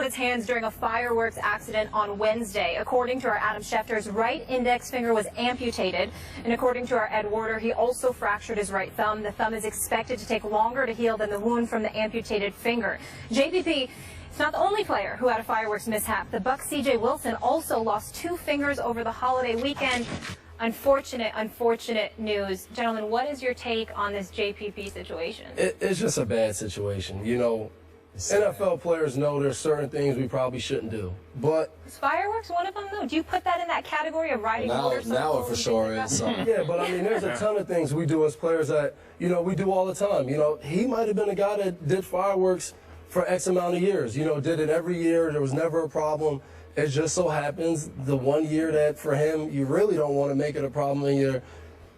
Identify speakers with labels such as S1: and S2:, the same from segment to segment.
S1: his hands during a fireworks accident on Wednesday. According to our Adam Schefter, his right index finger was amputated. And according to our Ed Warder, he also fractured his right thumb. The thumb is expected to take longer to heal than the wound from the amputated finger. JPP is not the only player who had a fireworks mishap. The Bucs' C.J. Wilson also lost 2 fingers over the holiday weekend. Unfortunate news. Gentlemen, what is your take on this JPP situation?
S2: It's just a bad situation. You know, NFL players know there's certain things we probably shouldn't do. But
S1: is fireworks one of them, though? Do you put that in that category of riding motorcycles?
S3: Now it for sure is.
S2: Yeah, but I mean, there's a ton of things we do as players that, you know, we do all the time. You know, he might have been a guy that did fireworks for X amount of years. You know, did it every year. There was never a problem. It just so happens the one year that for him you really don't want to make it a problem, and you're,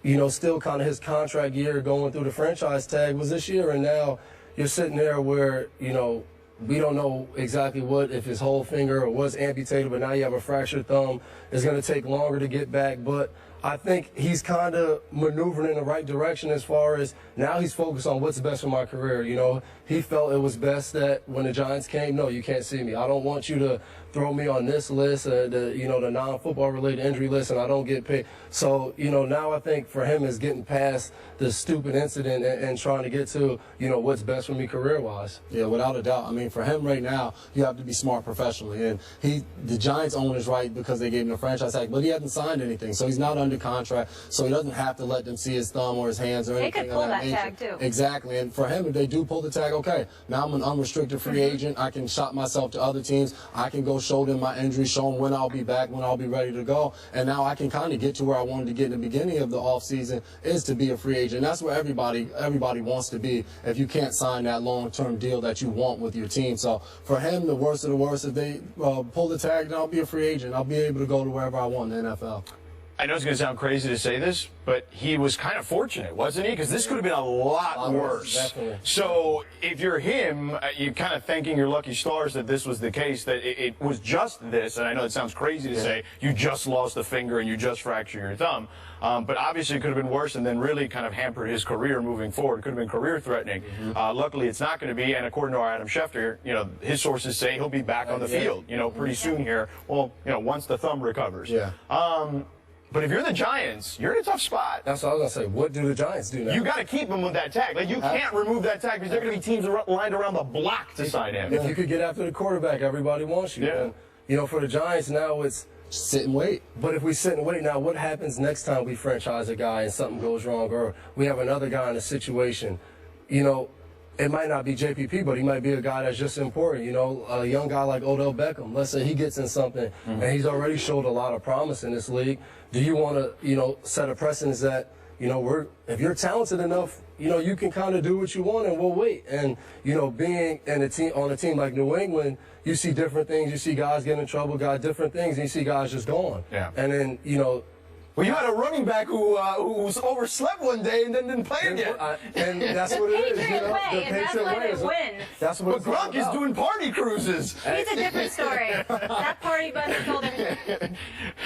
S2: you know, still kind of his contract year going through the franchise tag was this year, and now you're sitting there where, you know, we don't know exactly what, if his whole finger was amputated, but now you have a fractured thumb. It's going to take longer to get back, but I think he's kind of maneuvering in the right direction as far as now he's focused on what's best for my career. You know, he felt it was best that when the Giants came, no, you can't see me. I don't want you to throw me on this list, you know, the non-football related injury list, and I don't get paid. So, you know, now I think for him is getting past the stupid incident and trying to get to, you know, what's best for me career-wise.
S3: Yeah, without a doubt. I mean, for him right now, you have to be smart professionally. And the Giants own his right because they gave him a franchise tag, but he hasn't signed anything, so he's not under contract, so he doesn't have to let them see his thumb or his hands or anything.
S1: They could pull that tag, too.
S3: Exactly. And for him, if they do pull the tag, okay, now I'm an unrestricted free agent. I can shop myself to other teams. I can go show them my injury, show them when I'll be back, when I'll be ready to go. And now I can kind of get to where I wanted to get in the beginning of the offseason, is to be a free agent. That's where everybody wants to be if you can't sign that long-term deal that you want with your team. So for him, the worst of the worst, if they pull the tag, then I'll be a free agent. I'll be able to go to wherever I want in the NFL.
S4: I know it's going to sound crazy to say this, but he was kind of fortunate, wasn't he? Because this could have been a lot worse.
S2: Definitely.
S4: So if you're him, you're kind of thanking your lucky stars that this was the case, that it was just this. And I know it sounds crazy to say you just lost a finger and you just fractured your thumb. But obviously it could have been worse and then really kind of hampered his career moving forward. It could have been career threatening. Luckily it's not going to be. And according to our Adam Schefter, you know, his sources say he'll be back on the field, you know, pretty soon here. Well, you know, once the thumb recovers.
S3: Yeah.
S4: But if you're the Giants, you're in a tough spot.
S2: That's what I was going to say. What do the Giants do now?
S4: You got to keep him with that tag. Like, you can't remove that tag because there are going to be teams lined around the block to sign him.
S2: If you could get after the quarterback, everybody wants you.
S4: Yeah.
S2: And, you know, for the Giants now, it's
S3: sit and wait.
S2: But if we sit and wait now, what happens next time we franchise a guy and something goes wrong, or we have another guy in a situation? You know, it might not be JPP, but he might be a guy that's just important. You know, a young guy like Odell Beckham. Let's say he gets in something, and he's already showed a lot of promise in this league. Do you want to, you know, set a precedence that, you know, if you're talented enough, you know, you can kind of do what you want, and we'll wait. And, you know, being in on a team like New England, you see different things. You see guys get in trouble, got different things, and you see guys just gone.
S4: Yeah.
S2: And then, you know.
S4: Well, you had a running back who overslept one day and then didn't play again.
S2: And that's what it is, you know. The Patriot way
S1: is win.
S2: That's what
S4: But Gronk is doing party cruises.
S1: He's a different story. That party bus told everything.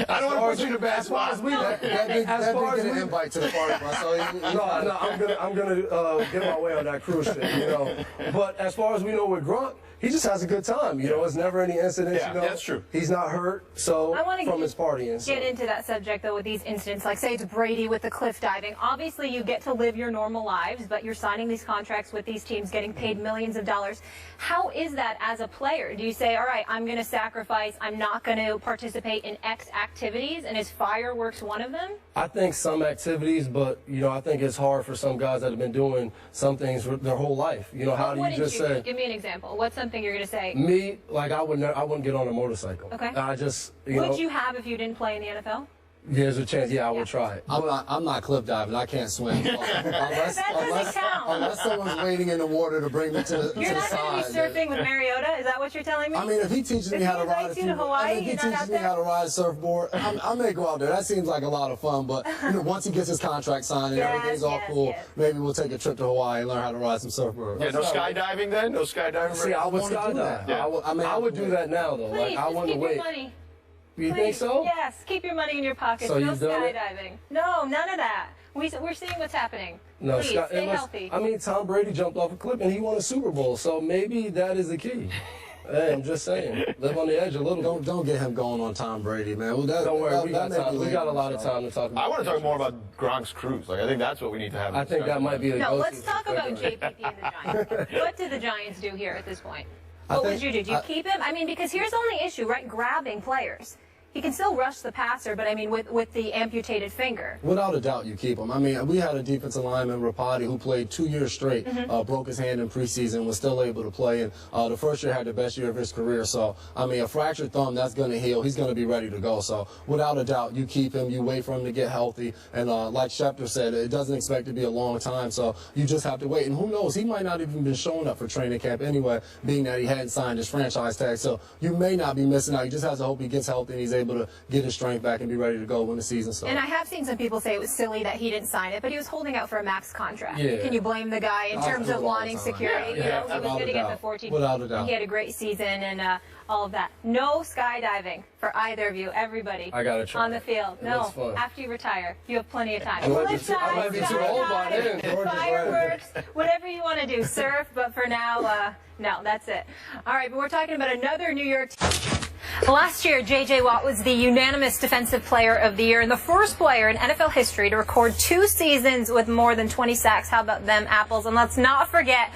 S4: I don't want to put you in a bad spot.
S3: That did get an invite to the party bus. So
S2: no, I'm gonna get my way on that cruise ship, you know. But as far as we know with Gronk, he just has a good time. You know, it's never any incidents.
S4: Yeah,
S2: you know,
S4: that's true.
S2: He's not hurt, so from his partying.
S1: Get into that subject though with these incidents, like say it's Brady with the cliff diving. Obviously, you get to live your normal lives, but you're signing these contracts with these teams, getting paid millions of dollars. How is that as a player? Do you say, all right, I'm going to sacrifice, I'm not going to participate in X activities, and is fireworks one of them?
S2: I think some activities, but you know, I think it's hard for some guys that have been doing some things their whole life. You know, how do you just say?
S1: Give me an example. What's something you're going to say?
S2: Me, like I wouldn't get on a motorcycle.
S1: Okay.
S2: I just, you know.
S1: Would you have if you didn't play in the NFL?
S2: There's a chance, I would try it.
S3: I'm not cliff diving. I can't swim. Unless someone's waiting in the water to bring me to the side.
S1: You're not going to be surfing with Mariota? Is that what you're telling me?
S3: I mean, if he teaches me how to ride a surfboard, I may go out there. That seems like a lot of fun. But you know, once he gets his contract signed and everything's all cool, maybe we'll take a trip to Hawaii and learn how to ride some surfboard.
S4: Yeah, no skydiving then? No skydiving?
S2: See, I would skydive.
S4: Yeah.
S2: I would do that now, though.
S1: Please,
S2: like, I want to wait.
S1: Money.
S2: You think so?
S1: Yes, keep your money in your pocket.
S2: So
S1: no
S2: you've done
S1: skydiving. No, none of that. We're seeing what's happening.
S2: No,
S1: Please, stay healthy.
S2: I mean, Tom Brady jumped off a cliff and he won a Super Bowl, so maybe that is the key. Hey, I'm just saying, live on the edge a little.
S3: Don't get him going on Tom Brady, man. Well,
S2: Don't worry, we got time. We got a lot of time to talk about.
S4: I want to talk more about Gronk's cruise. Like, I think that's what we need to have.
S2: I think that might be the
S1: No,
S2: go-to.
S1: let's talk about JPP and the Giants. What do the Giants do here at this point? What would you do? Do you keep him? I mean, because here's the only issue, right? Grabbing players. He can still rush the passer, but I mean, with the amputated finger.
S3: Without a doubt, you keep him. I mean, we had a defensive lineman, Rapati, who played 2 years straight, broke his hand in preseason, was still able to play, and the first year had the best year of his career. So, I mean, a fractured thumb, that's going to heal. He's going to be ready to go. So, without a doubt, you keep him. You wait for him to get healthy. And like Schefter said, it doesn't expect to be a long time, so you just have to wait. And who knows, he might not even been showing up for training camp anyway, being that he hadn't signed his franchise tag. So, you may not be missing out. You just have to hope he gets healthy and he's able to get his strength back and be ready to go when the season starts.
S1: And I have seen some people say it was silly that he didn't sign it, but he was holding out for a max contract.
S2: Yeah.
S1: Can you blame the guy in terms of wanting security?
S2: Yeah,
S1: You know, he was going to get the 14.
S3: Without a doubt.
S1: He had a great season and all of that. No skydiving for either of you, everybody.
S2: I gotta try.
S1: On the field.
S2: It
S1: No,
S2: looks fun.
S1: after you retire, you have plenty of time.
S2: I might be
S1: Cliff
S2: too- I might be
S1: dive,
S2: too old by
S1: skydive,
S2: then.
S1: Fireworks, whatever you want to do. Surf, but for now, no, that's it. All right, but we're talking about another New York team. Last year, J.J. Watt was the unanimous Defensive Player of the Year and the first player in NFL history to record 2 seasons with more than 20 sacks. How about them apples? And let's not forget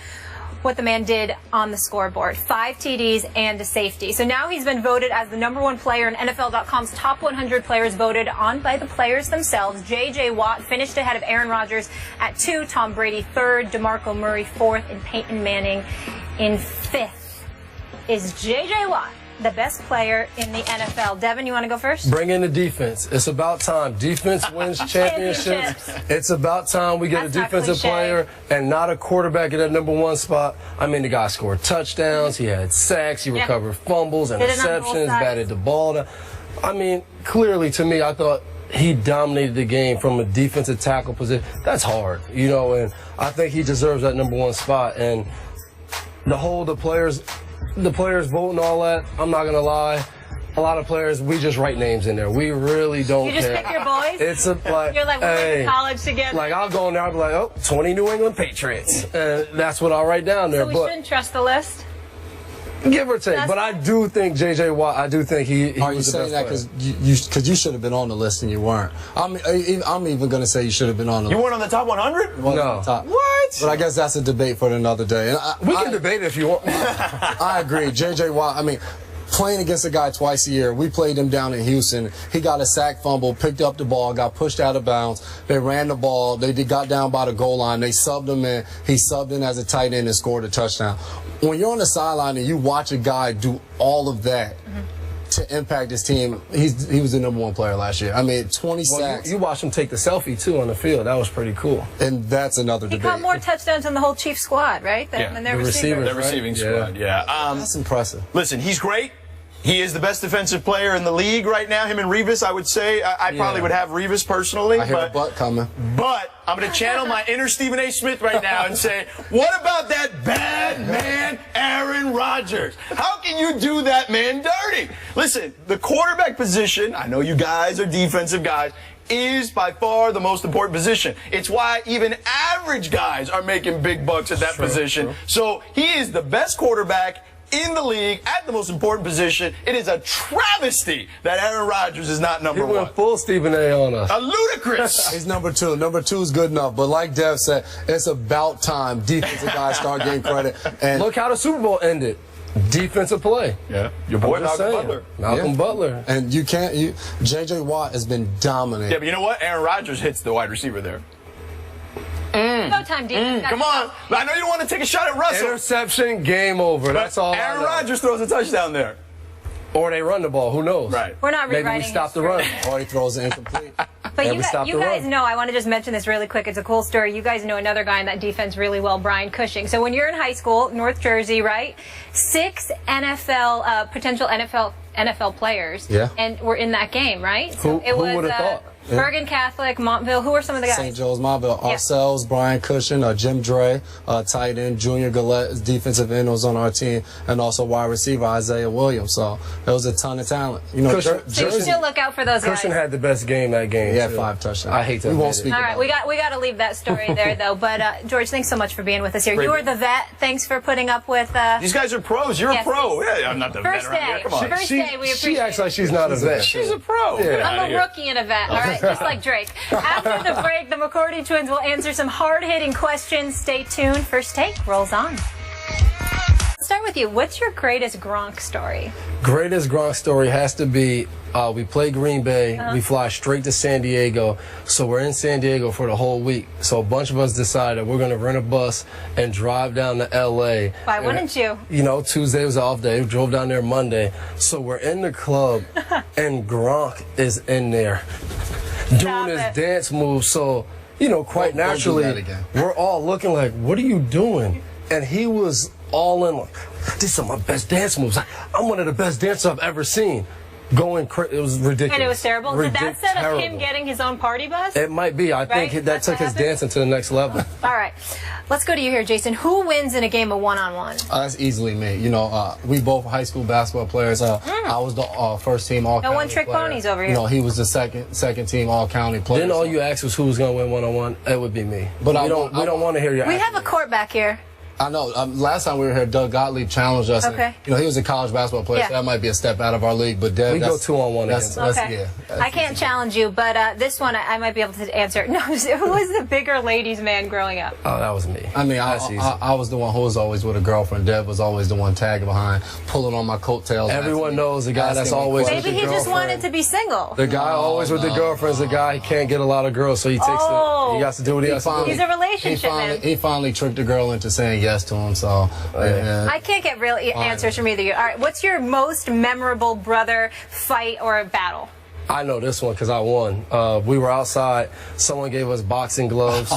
S1: what the man did on the scoreboard. 5 TDs and a safety. So now he's been voted as the #1 player in NFL.com's top 100 players voted on by the players themselves. J.J. Watt finished ahead of Aaron Rodgers at 2, Tom Brady 3rd, DeMarco Murray 4th, and Peyton Manning in 5th. Is J.J. Watt the best player in the NFL? Devin, you want to go first?
S2: Bring in the defense. It's about time. Defense wins championships. It's about time we get
S1: That's
S2: a
S1: not
S2: defensive
S1: cliche.
S2: player and not a quarterback at that #1 spot. I mean, the guy scored touchdowns. He had sacks. He recovered fumbles,
S1: Did it on both
S2: interceptions,
S1: sides.
S2: batted the ball down. I mean, clearly to me, I thought he dominated the game from a defensive tackle position. That's hard, you know, and I think he deserves that #1 spot. And the players vote and all that, I'm not going to lie. A lot of players, we just write names in there. We really don't
S1: You just
S2: care.
S1: pick your boys?
S2: It's like,
S1: You're like, we went
S2: hey,
S1: to college together.
S2: like I'll go in there, I'll be like, oh, 20 New England Patriots. And that's what I'll write down there.
S1: So we
S2: But
S1: shouldn't trust the list?
S2: give or take.
S1: That's
S2: But I do think J.J. Watt, I do think he
S3: Are you
S2: was the
S3: saying
S2: best
S3: that
S2: player.
S3: because you should have been on the list and you weren't? I'm even going to say you should have been on the
S4: You
S3: list.
S4: weren't on the top 100?
S3: Wasn't
S2: No.
S3: on the top.
S4: What?
S3: But I guess that's a debate for another day. And
S2: We can debate it if you want.
S3: I agree. J.J. Watt, I mean, playing against a guy twice a year, we played him down in Houston. He got a sack fumble, picked up the ball, got pushed out of bounds. They ran the ball. They got down by the goal line. They subbed him in. He subbed in as a tight end and scored a touchdown. When you're on the sideline and you watch a guy do all of that to impact his team, he was the #1 player last year. I mean, 20
S2: Well,
S3: sacks,
S2: you watched him take the selfie, too, on the field. That was pretty cool.
S3: and that's another
S1: He
S3: debate.
S1: caught more touchdowns than the whole Chiefs squad, right?
S4: Yeah,
S1: Than their
S2: the
S1: receivers.
S4: The receiving
S2: Right?
S4: squad, yeah.
S3: That's impressive.
S4: Listen, he's great. He is the best defensive player in the league right now. Him and Revis, I would say. I probably would have Revis personally.
S3: I hear a butt coming.
S4: But I'm going to channel my inner Stephen A. Smith right now and say, what about that bad man, Aaron Rodgers? How can you do that man dirty? Listen, the quarterback position, I know you guys are defensive guys, is by far the most important position. It's why even average guys are making big bucks at that position.
S2: True.
S4: So he is the best quarterback in the league at the most important position. It is a travesty that Aaron Rodgers is not
S2: He
S4: number 1.
S2: went full Stephen A. on us.
S4: A ludicrous.
S3: He's #2. #2 is good enough. But like Dev said, it's about time defensive guys start getting credit. And
S2: Look how the Super Bowl ended. Defensive play.
S4: Yeah, your boy
S2: I'm just
S4: Malcolm
S2: saying.
S4: Butler.
S2: Malcolm
S3: Yeah.
S2: Butler.
S3: And you can't. J.J. Watt has been dominant.
S4: Yeah, but you know what? Aaron Rodgers hits the wide receiver there.
S1: No time, defense.
S4: Come on. I know you don't want to take a shot at Russell.
S2: Interception, game over.
S4: But
S2: That's all.
S4: Aaron
S2: I know.
S4: Rodgers throws a touchdown there.
S2: Or they run the ball. Who knows?
S4: Right.
S1: We're not
S2: Maybe
S1: rewriting
S2: we stop the
S1: history.
S2: run.
S3: Or he throws it incomplete.
S1: But
S2: Never stop
S1: you
S2: the
S1: guys
S2: run.
S1: know, I want to just mention this really quick. It's a cool story. You guys know another guy in that defense really well, Brian Cushing. So when you're in high school, North Jersey, right? 6 potential NFL players,
S3: Yeah.
S1: and were in that game, right?
S2: Who
S1: So it was
S2: would have thought?
S3: Yeah.
S1: Bergen Catholic, Montville. Who are some of the guys?
S3: St. Joe's, Montville.
S1: Yeah.
S3: Ourselves, Brian Cushion, Jim Dre, tight end, Junior Gillette, defensive end was on our team, and also wide receiver Isaiah Williams. So there was a ton of talent. You know,
S2: Cushion-
S1: So you still look out for those guys.
S2: Christian had the best game that game.
S3: he had
S2: too.
S3: 5 touchdowns.
S2: I hate to
S3: We won't
S2: admit it.
S3: speak
S1: All
S3: about
S1: right, we got to leave that story there though. But George, thanks so much for being with us here.
S4: Great.
S1: You are the vet. Thanks for putting up with.
S4: These guys are pros. You're
S1: Yes,
S4: a pro.
S1: please.
S4: Yeah, I'm not the
S1: First
S4: vet around here.
S1: day.
S4: Come on.
S1: First day, we
S2: She
S1: appreciate
S2: acts
S1: it.
S2: like she's not a vet.
S4: She's a pro. Get
S1: I'm
S4: outta
S1: a
S4: here.
S1: rookie and a vet, all right? Just like Drake. After the break, the McCourty twins will answer some hard-hitting questions. Stay tuned. First Take rolls on. Let's start with you. What's your greatest Gronk story?
S2: Greatest Gronk story has to be we play Green Bay. We fly straight to San Diego. So we're in San Diego for the whole week. So a bunch of us decided we're going to rent a bus and drive down to L.A.
S1: Why
S2: And,
S1: wouldn't you?
S2: You know, Tuesday was off day. We drove down there Monday. So we're in the club, and Gronk is in there doing his
S1: it.
S2: dance moves. So, you know, quite
S3: Don't do
S2: naturally,
S3: that again.
S2: we're all looking like, what are you doing? And he was all in like, these are my best dance moves. I'm one of the best dancers I've ever seen. Going crazy. It was ridiculous.
S1: And it was terrible. Did that set up him
S2: Terrible.
S1: getting his own party bus?
S2: It might be. I think
S1: Right?
S2: that
S1: That's
S2: took
S1: what
S2: his
S1: happened?
S2: dancing to the next level.
S1: All right. Let's go to you here, Jason. Who wins in a game of one-on-one?
S3: That's easily me. You know, we both high school basketball players. I was the first team all county
S1: one-trick
S3: player.
S1: ponies over
S3: You
S1: here.
S3: know, he was the second team all county player.
S2: Then all
S3: So-
S2: you asked was who was going to win one-on-one. It would be me.
S3: But
S2: we don't want to hear your
S1: We have a
S2: accolades.
S1: court back here.
S3: I know. Last time we were here, Doug Gottlieb challenged us. and,
S1: Okay.
S3: you know, he was a college basketball player,
S1: Yeah.
S3: so that might be a step out of our league. But Dev,
S2: We go
S3: that's-
S2: 2-on-1
S3: that's-
S2: against
S3: that's-
S1: Okay.
S3: yeah,
S1: I can't challenge you, but this one I might be able to answer. No, who was the bigger ladies' man growing up?
S2: Oh, that was me.
S3: I mean,
S2: That's easy.
S3: I was the one who was always with a girlfriend. Dev was always the one tagging behind, pulling on my coattails.
S2: Everyone
S3: asking me-
S2: knows the guy that's
S3: asking me
S2: always
S3: questions.
S1: Maybe he just
S2: girlfriend.
S1: wanted to be single.
S2: The guy always with the girlfriend's the guy. He can't get a lot of girls, so he takes
S1: Oh.
S2: He has to do what he has to do.
S1: He's a relationship man.
S3: He finally tricked the girl into saying yes to him. So yeah.
S1: I can't get real answers from either of you. All right, what's your most memorable brother fight or battle?
S2: I know this one because I won. We were outside. Someone gave us boxing gloves,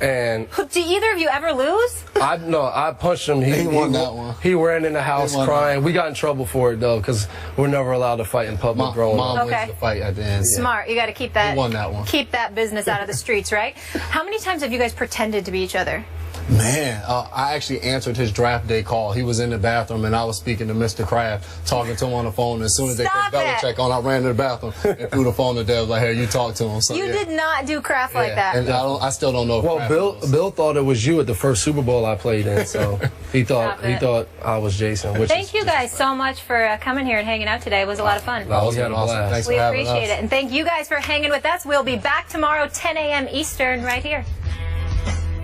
S2: and
S1: Do either of you ever lose?
S2: I punched him.
S3: He won that one.
S2: He ran in the house
S3: He won
S2: crying. We got in trouble for it though because we're never allowed to fight in public growing
S3: Mom
S2: up.
S1: Okay.
S3: wins the fight at the end.
S1: Smart. You got to keep that.
S3: He won that one.
S1: Keep that business out of the streets, right? How many times have you guys pretended to be each other?
S3: Man, I actually answered his draft day call. He was in the bathroom, and I was speaking to Mr. Kraft, talking to him on the phone. As soon as they
S1: Stop
S3: put
S1: it.
S3: Belichick on, I ran to the bathroom and threw the phone to Dev. Like, hey, you talk to him. So,
S1: You
S3: yeah.
S1: did not do craft like that.
S3: And I still don't know. If
S2: Well,
S3: Kraft
S2: Bill
S3: knows.
S2: thought it was you at the first Super Bowl I played in, so he
S1: Stop it.
S2: thought I was Jason. Which
S1: Thank you guys so much for coming here and hanging out today. It was a lot of fun.
S2: No, we had a
S3: awesome.
S2: blast.
S3: Thanks
S1: We
S3: for having
S1: appreciate
S3: us.
S1: it. And thank you guys for hanging with us. We'll be back tomorrow, 10 a.m. Eastern, right here.